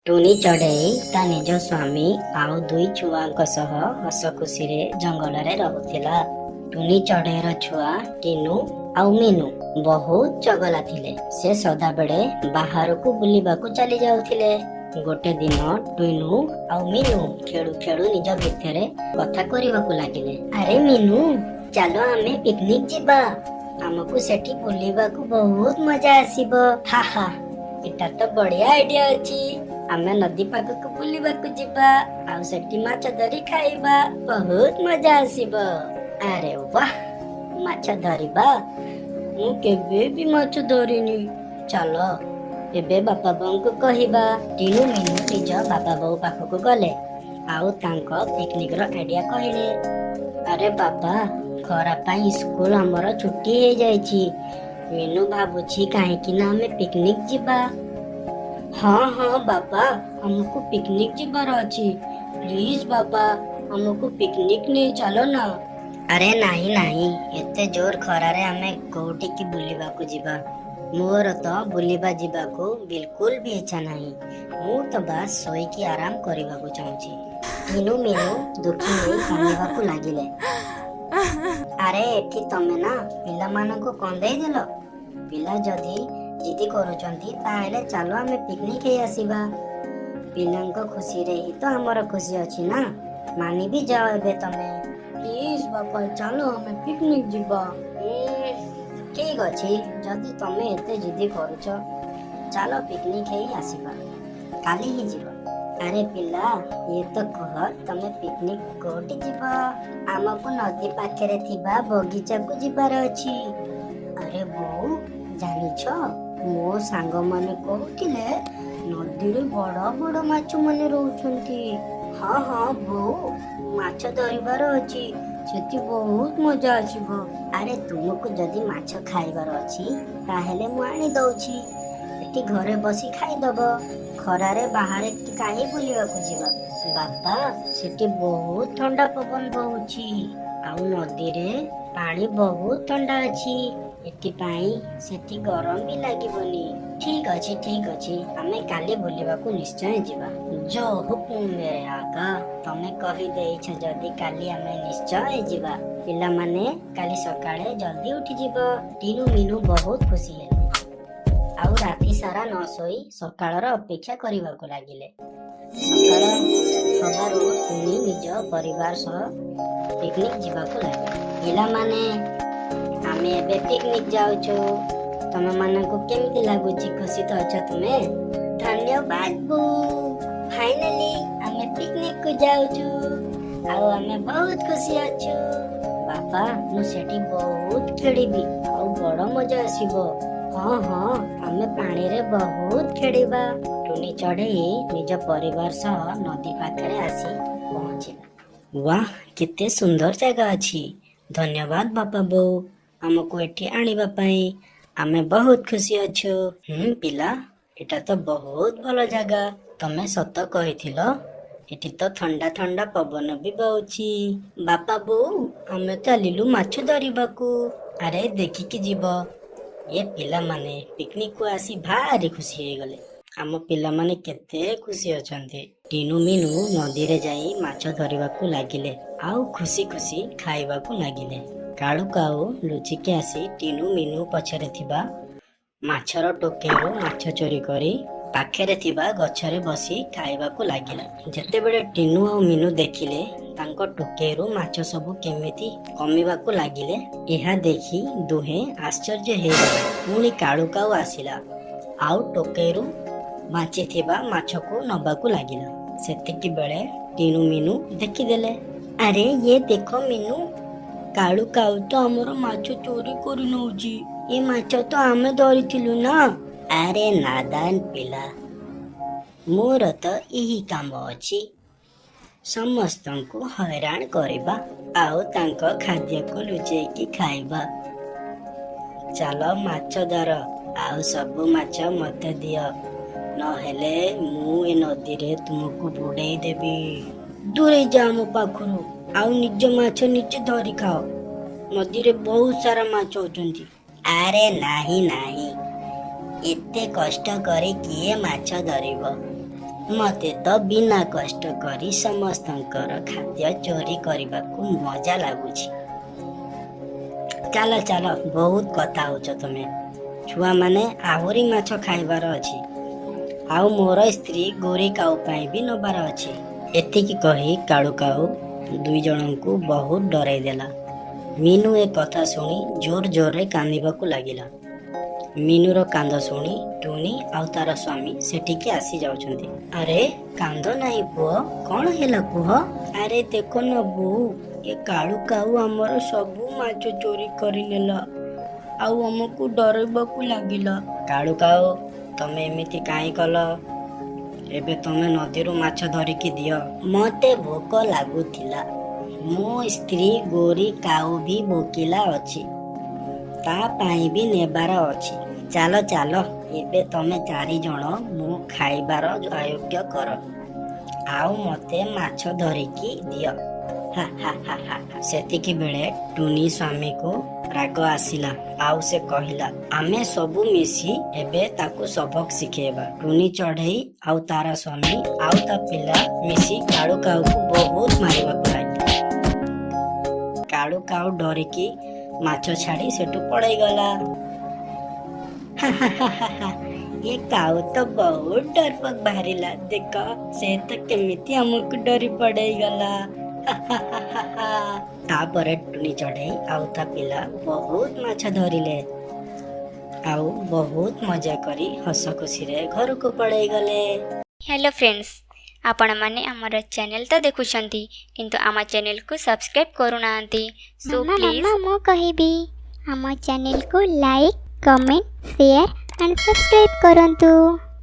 ଟୁନି ଚଢ଼େଇ ତା ନିଜ ସ୍ୱାମୀ ଆଉ ଦୁଇ ଛୁଆଙ୍କ ସହ ହସ ଖୁସିରେ ଜଙ୍ଗଲରେ ରହୁଥିଲା। ଟୁନି ଚଢ଼େଇର ଛୁଆ ଟିନୁ ଆଉ ମିନୁ ବହୁତ ଚଗଲା ଥିଲେ। ସେ ସଦାବେଳେ ବାହାରକୁ ବୁଲିବାକୁ ଚାଲି ଯାଉଥିଲେ। ଗୋଟେ ଦିନ ଟୁନୁ ଆଉ ମିନୁ ଖେଳୁ ଖେଳୁ ନିଜ ଭିତରେ କଥା କରିବାକୁ ଲାଗିଲେ। ଆରେ ମିନୁ, ଚାଲ ଆମେ ପିକନିକ ଯିବା। ଆମକୁ ସେଠି ବୁଲିବାକୁ ବହୁତ ମଜା ଆସିବ। ହା ହା, ଏଟା ତ ବଢିଆ ଆଇଡିଆ ଅଛି। ଆମେ ନଦୀ ପାଖକୁ ବୁଲିବାକୁ ଯିବା ଆଉ ସେଠି ମାଛ ଧରି ଖାଇବା। ବହୁତ ମଜା ଆସିବ। ଆରେ ବାଃ, ମାଛ ଧରିବା? ମୁଁ କେବେ ବି ମାଛ ଧରିନି। ଚାଲ ଏବେ ବାପା ବୋଉଙ୍କୁ କହିବା। ଟିନୁ ମିନୁ ନିଜ ବାପା ବୋଉ ପାଖକୁ ଗଲେ ଆଉ ତାଙ୍କ ପିକନିକର ଆଇଡିଆ କହିଲେ। ଆରେ ବାବା, ଖରା ପାଇଁ ସ୍କୁଲ ଆମର ଛୁଟି ହେଇଯାଇଛି। ମିନୁ ଭାବୁଛି କାହିଁକି ନା ଆମେ ପିକନିକ ଯିବା। ହଁ ହଁ ବାବା, ଆମକୁ ପିକନିକ ଯିବାର ଅଛି। ପ୍ଲିଜ ବାବା, ଆମକୁ ପିକନିକ ନେଇ ଚାଲ ନା। ଆରେ ନାହିଁ ନାହିଁ, ଏତେ ଜୋର ଖରାରେ ଆମେ କୋଉଠିକି ବୁଲିବାକୁ ଯିବା? ମୋର ତ ବୁଲିବା ଯିବାକୁ ବିଲକୁଲ ବି ଇଚ୍ଛା ନାହିଁ। ମୁଁ ତ ବାସ୍ ଶୋଇକି ଆରାମ କରିବାକୁ ଚାହୁଁଛି। ଟିନୁ ମିନୁ ଦୁଃଖୀ ହେଇ କାନ୍ଦିବାକୁ ଲାଗିଲେ। ଆରେ ଏଠି ତମେ ନା ପିଲାମାନଙ୍କୁ କନ୍ଦେଇ ଦେଲ। ପିଲା ଯଦି ଜିଦି କରୁଛନ୍ତି ତାହେଲେ ଚାଲ ଆମେ ପିକନିକ ହେଇ ଆସିବା। ପିଲାଙ୍କ ଖୁସିରେ ହିଁ ତ ଆମର ଖୁସି ଅଛି ନା। ମାନି ବି ଯାଅ ଏବେ ତମେ। ପ୍ଲିଜ ବାପା, ଚାଲ ଆମେ ପିକନିକ ଯିବା। ଠିକ ଅଛି, ଯଦି ତମେ ଏତେ ଜିଦି କରୁଛ, ଚାଲ ପିକନିକ ହେଇ ଆସିବା। କାଲି ହିଁ ଯିବା। ଆରେ ପିଲା, ଇଏ ତ କୁହ, ତମେ ପିକନିକ କୋଉଠି ଯିବ? ଆମକୁ ନଦୀ ପାଖରେ ଥିବା ବଗିଚାକୁ ଯିବାର ଅଛି। ଆରେ ବୋଉ, ଜାଣିଛ, ମୋ ସାଙ୍ଗମାନେ କହୁଥିଲେ ନଦୀରେ ବଡ ବଡ ମାଛ ମାନେ ରହୁଛନ୍ତି। ହଁ ହଁ ବୋଉ, ମାଛ ଧରିବାର ଅଛି। ସେଠି ବହୁତ ମଜା ଆସିବ। ଆରେ ତୁମକୁ ଯଦି ମାଛ ଖାଇବାର ଅଛି ତାହେଲେ ମୁଁ ଆଣି ଦଉଛି। ଏଠି ଘରେ ବସି ଖାଇଦବ। ଖରାରେ ବାହାରେ କାହିଁ ବୁଲିବାକୁ ଯିବା? ବାପା, ସେଠି ବହୁତ ଥଣ୍ଡା ପବନ ବହୁଛି ଆଉ ନଦୀରେ ପାଣି ବହୁତ ଥଣ୍ଡା ଅଛି। ଏଥିପାଇଁ ସେଠି ଗରମ ବି ଲାଗିବନି। ଠିକ ଅଛି ଠିକ ଅଛି, ଆମେ କାଲି ବୁଲିବାକୁ ନିଶ୍ଚୟ ଯିବା। ଜୋ ହୁକୁମ ମେରେ ଆକା, ତମେ କହିଦେଇଛ ଯଦି କାଲି ଆମେ ନିଶ୍ଚୟ ଯିବା। ପିଲାମାନେ କାଲି ସକାଳେ ଜଲ୍ଦି ଉଠିଯିବ। ଟିନୁ ମିନୁ ବହୁତ ଖୁସି ହେଲେ ଆଉ ରାତି ସାରା ନ ଶୋଇ ସକାଳର ଅପେକ୍ଷା କରିବାକୁ ଲାଗିଲେ। ସକାଳ ହବାରୁ ଟୁନି ନିଜ ପରିବାର ସହ ପିକନିକ ଯିବାକୁ ଲାଗିଲେ। ପିଲାମାନେ, ଆମେ ଏବେ ପିକନିକ ଯାଉଛୁ। ତମ ମାନଙ୍କୁ କେମିତି ଲାଗୁଛି? ଖୁସି ତ ଅଛ ତୁମେ? ଧନ୍ୟବାଦ ବୋଉ। ଫାଇନାଲି ଆମେ ପିକନିକ କୁ ଯାଉଛୁ ଆଉ ଆମେ ବହୁତ ଖୁସି ଅଛୁ। ବାପା, ମୁଁ ସେଠି ବହୁତ ଖେଳିବି ଆଉ ବଡ ମଜା ଆସିବ। ହଁ ହଁ, ଆମେ ପାଣିରେ ବହୁତ ଖେଳିବା। ଟୁନି ଚଢ଼େଇ ନିଜ ପରିବାର ସହ ନଦୀ ପାଖରେ ଆସି ପହଞ୍ଚିଲା। ୱାହ, କେତେ ସୁନ୍ଦର ଜାଗା ଅଛି। ଧନ୍ୟବାଦ ବାପା ବୋଉ, ଆମକୁ ଏଠି ଆଣିବା ପାଇଁ। ଆମେ ବହୁତ ଖୁସି ଅଛୁ। ପିଲା, ଏଟା ତ ବହୁତ ଭଲ ଜାଗା। ତମେ ସତ କହିଥିଲ। ଏଠି ତ ଥଣ୍ଡା ଥଣ୍ଡା ପବନ ବି ବହୁଛି। ବାପା ବୋଉ, ଆମେ ଚାଲିଲୁ ମାଛ ଧରିବାକୁ। ଆରେ ଦେଖିକି ଯିବ। ଏ ପିଲାମାନେ ପିକନିକକୁ ଆସି ଭାରି ଖୁସି ହେଇଗଲେ। ଆମ ପିଲାମାନେ କେତେ ଖୁସି ଅଛନ୍ତି। ଟିନୁ ମିନୁ ନଦୀରେ ଯାଇ ମାଛ ଧରିବାକୁ ଲାଗିଲେ ଆଉ ଖୁସି ଖୁସି ଖାଇବାକୁ ଲାଗିଲେ। କାଳୁ କାଉ ଲୁଚିକି ଆସି ଟିନୁ ମିନୁ ପଛରେ ଥିବା ମାଛର ଟୋକେଇରୁ ମାଛ ଚୋରି କରି ପାଖରେ ଥିବା ଗଛରେ ବସି ଖାଇବାକୁ ଲାଗିଲା। ଯେତେବେଳେ ଟିନୁ ଆଉ ମିନୁ ଦେଖିଲେ ତାଙ୍କ ଟୋକେଇରୁ ମାଛ ସବୁ କେମିତି କମିବାକୁ ଲାଗିଲେ, ଏହା ଦେଖି ଦୁହେଁ ଆଶ୍ଚର୍ଯ୍ୟ ହେଇଗଲେ। ପୁଣି କାଳୁ କାଉ ଆସିଲା ଆଉ ଟୋକେଇରୁ ବାଞ୍ଚିଥିବା ମାଛକୁ ନବାକୁ ଲାଗିଲା। ସେତିକି ବେଳେ ଟିନୁ ମିନୁ ଦେଖିଦେଲେ। ଆରେ ଇଏ ଦେଖ ମିନୁ, କାଳୁ କାଉ ତ ଆମର ମାଛ ଚୋରି କରି ନଉଛି। ଏ ମାଛ ତ ଆମେ ଧରିଥିଲୁ ନା। ଆରେ ନାଦାନ ପିଲା, ମୋର ତ ଏହି କାମ ଅଛି, ସମସ୍ତଙ୍କୁ ହଇରାଣ କରିବା ଆଉ ତାଙ୍କ ଖାଦ୍ୟକୁ ଲୁଚେଇକି ଖାଇବା। ଚାଲ ମାଛ ଧର ଆଉ ସବୁ ମାଛ ମତେ ଦିଅ, ନହେଲେ ମୁଁ ଏ ନଦୀରେ ତୁମକୁ ବୁଡେଇ ଦେବି। ଦୂରେଇ ଯା ମୋ ପାଖରୁ ଆଉ ନିଜ ମାଛ ନିଜେ ଧରି ଖାଅ। ନଦୀରେ ବହୁତ ସାରା ମାଛ ଅଛନ୍ତି। ଆରେ ନାହିଁ ନାହିଁ, ଏତେ କଷ୍ଟ କରି କିଏ ମାଛ ଧରିବ? मते तो बिना कष्ट करी समस्तंकर खाद्य चोरी करबाकू मजा लागुची। चलो चलो बहुत कथा होच तमे। छुआ माने आहुरी माछ खाइबार अछि। आउ मोर स्त्री गोरी काऊ पाई भी नबार अछि। एतिकी कही काळू काऊ दुई जनଙ୍କୁ बहुत डराई देला। मीनू ए कथा शुणी जोर जोर रे कांदिबाकू लागिला। मीनूर कांद शुणी टुनी आउ तार स्वामी सेठिकी आसी जाउछन्ती। अरे कांद नाही पुओ, कौन हेला कुह? अरे देखो न बू, ये काळू काऊ हमर सबु माछ चोरी करि नेला आउ हमकू डराइबाकू लागिला। काळू काऊ तमे एमिति काई कल? एबे तमे नदीरू माछ धरिकी दियो। मते भोक लागुथिला। मो स्त्री गोरी काऊ भी भोकिला अछि, ता पाई भी नेबार अछि। चालो चालो एबे तमे चारि जण मो खाइबार अयोग्य कर आउ मते माछ धरिकी दियो। हा हा हा हा। सेतिकी बेले टुनी स्वामी को राग आसिला आउ से कहिला आमे सबु मिसी एबे ताकू सबक सिखेबा। टुनी चढ़ई आउ तारा स्वामी आउ ता पिला मिसी काळू काऊ को बहुत मारिबाकू लागिला। काळू काऊ डरिकी माछ छाड़ी सेटू पड़ई गला। ये काऊ तो बहुत डरपक बाहरिला। देख से तो केमिति हमको डरी पड़ई गला। तापरे टुनी चढ़ई आउ ता पिला बहुत माछ धरिले आउ बहुत मजा करी हस खुशी रे घर को पड़ई गले। हेलो फ्रेंड्स, आपण माने हमर चैनल तो देखुछंती किंतु आम चैनल को सब्सक्राइब करू नांती। सो प्लीज मो कहिबी आम चैनल को like, comment, share and subscribe करंतु।